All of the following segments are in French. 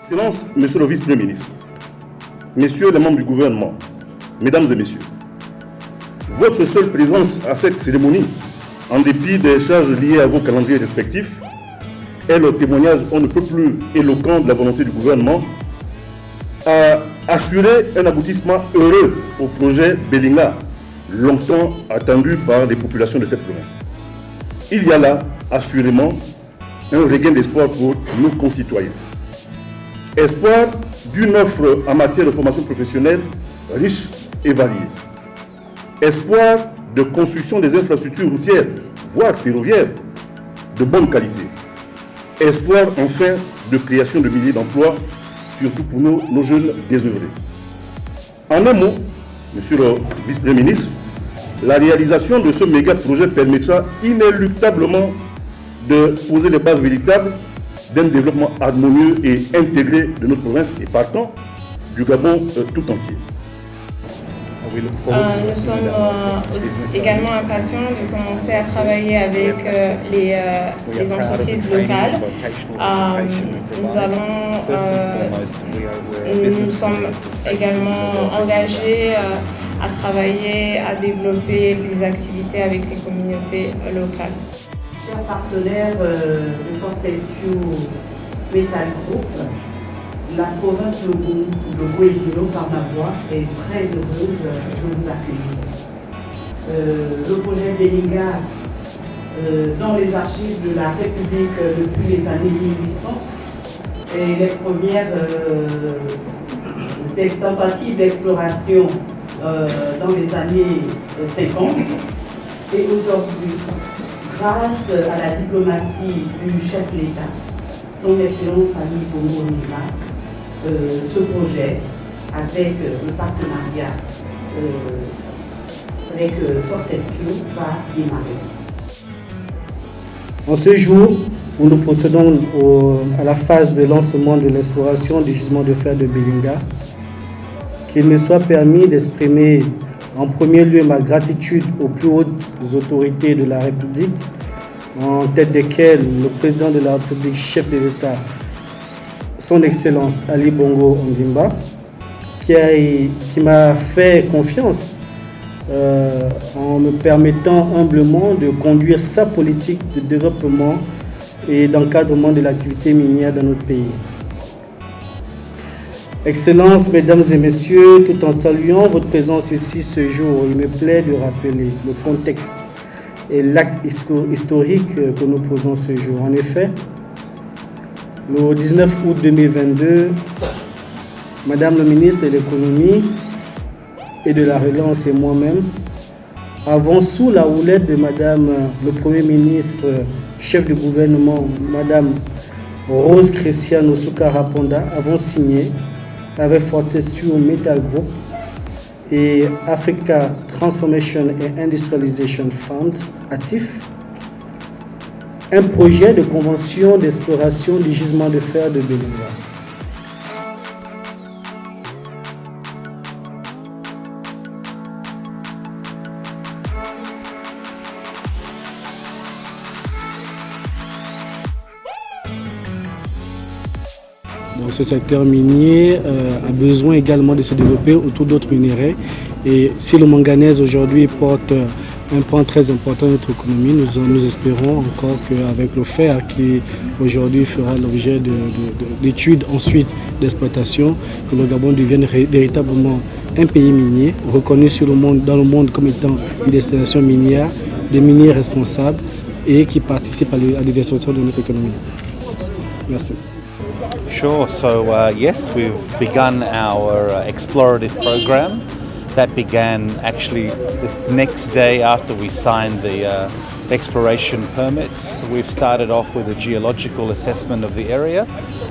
Excellence, Monsieur le Vice-Premier ministre, Messieurs les membres du gouvernement, Mesdames et Messieurs, votre seule présence à cette cérémonie, en dépit des charges liées à vos calendriers respectifs, est le témoignage on ne peut plus éloquent de la volonté du gouvernement à assurer un aboutissement heureux au projet Belinga, longtemps attendu par les populations de cette province. Il y a là, assurément, un regain d'espoir pour nos concitoyens. Espoir d'une offre en matière de formation professionnelle riche et variée. Espoir de construction des infrastructures routières, voire ferroviaires, de bonne qualité. Espoir, enfin, de création de milliers d'emplois, surtout pour nos jeunes désœuvrés. En un mot, Monsieur le Vice-Premier ministre, la réalisation de ce méga projet permettra inéluctablement de poser les bases véritables d'un développement harmonieux et intégré de notre province et partant du Gabon tout entier. Nous sommes également impatients de commencer à travailler avec les entreprises locales. Nous sommes également engagés à travailler, à développer des activités avec les communautés locales. Chers partenaires de Fortescue Metal Group, la province de Guédino, par ma voix, est très heureuse de vous accueillir. Le projet Belinga, dans les archives de la République depuis les années 1800, et les premières tentatives d'exploration dans les années 50. Et aujourd'hui, grâce à la diplomatie du chef de l'État, son Excellence Ali Bongo Ondimba, ce projet, avec le partenariat avec Fortescue, va démarrer. En ce jour où nous procédons à la phase de lancement de l'exploration du gisement de fer de Belinga, qu'il me soit permis d'exprimer en premier lieu ma gratitude aux plus hautes autorités de la République, en tête desquelles le président de la République, chef de l'État, son Excellence Ali Bongo Ondimba, qui m'a fait confiance en me permettant humblement de conduire sa politique de développement et d'encadrement de l'activité minière dans notre pays. Excellences, Mesdames et Messieurs, tout en saluant votre présence ici ce jour, il me plaît de rappeler le contexte et l'acte historique que nous posons ce jour. En effet, le 19 août 2022, Madame le ministre de l'Économie et de la Relance et moi-même avons, sous la houlette de Madame le Premier ministre, chef du gouvernement, Madame Rose Christiane Oussoukara Ponda, avons signé avec Fortescue Metal Group et Africa Transformation and Industrialization Fund, ATIF, un projet de convention d'exploration du gisement de fer de Belinga. Donc ce secteur minier a besoin également de se développer autour d'autres minéraux. Et si le manganèse aujourd'hui porte un point très important de notre économie, nous espérons encore qu'avec le fer qui aujourd'hui fera l'objet d'études ensuite d'exploitation, que le Gabon devienne véritablement un pays minier, reconnu dans le monde comme étant une destination minière, des miniers responsables et qui participent à la diversification de notre économie. Merci. Sure. So yes, we've begun our explorative program. That began actually the next day after we signed the exploration permits. We've started off with a geological assessment of the area.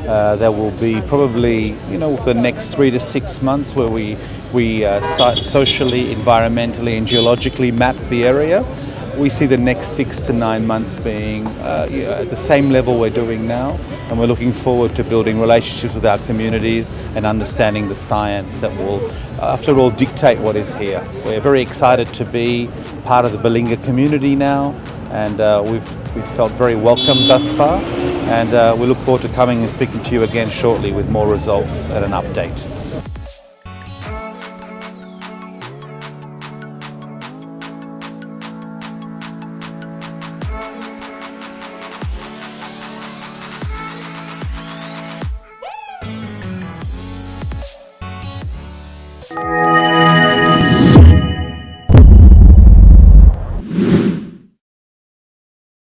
There will be probably, for the next 3 to 6 months where we socially, environmentally and geologically map the area. We see the next 6 to 9 months being at the same level we're doing now, and we're looking forward to building relationships with our communities and understanding the science that will, after all, dictate what is here. We're very excited to be part of the Belinga community now. and we've felt very welcome thus far, and we look forward to coming and speaking to you again shortly with more results and an update.